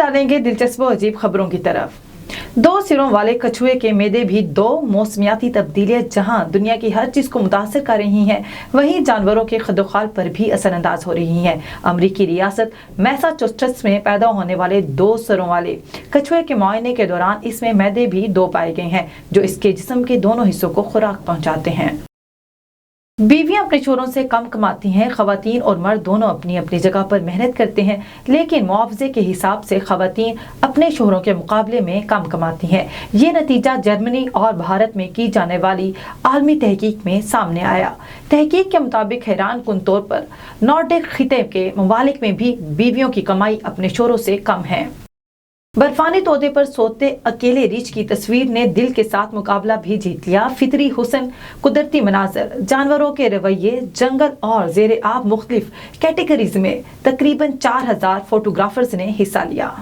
डालेंगे दिलचस्प और अजीब खबरों की तरफ। 2 सिरों वाले कछुए के मेदे भी 2 मौसमियाती तब्दीलियां जहां दुनिया की हर चीज को मुतासर कर रही हैं, वहीं जानवरों के खदोखाल पर भी असरअंदाज हो रही हैं। अमरीकी रियासत मैसाचुसेट्स में पैदा होने वाले 2 सिरों वाले कछुए के मुआयने के दौरान इसमें मैदे भी 2 पाए गए हैं, जो इसके जिस्म के दोनों हिस्सों को खुराक पहुंचाते हैं। बीवियां अपने शोहरों से कम कमाती हैं। खवातीन और मर्द दोनों अपनी अपनी जगह पर मेहनत करते हैं, लेकिन मुआवजे के हिसाब से खवातीन अपने शोहरों के मुकाबले में कम कमाती हैं। ये नतीजा जर्मनी और भारत में की जाने वाली आलमी तहकीक में सामने आया। तहकीक के मुताबिक हैरान कुन तौर पर नॉर्डिक खिते के ममालिक में भी बीवियों की कमाई अपने शोहरों से कम है। बर्फानी तोते पर सोते अकेले रीछ की तस्वीर ने दिल के साथ मुकाबला भी जीत लिया। फितरी हुस्न, कुदरती मनाजर, जानवरों के रवैये, जंगल और जेर आब मुख्तलिफ कैटेगरीज में तकरीबन 4000 फोटोग्राफर्स ने हिस्सा लिया।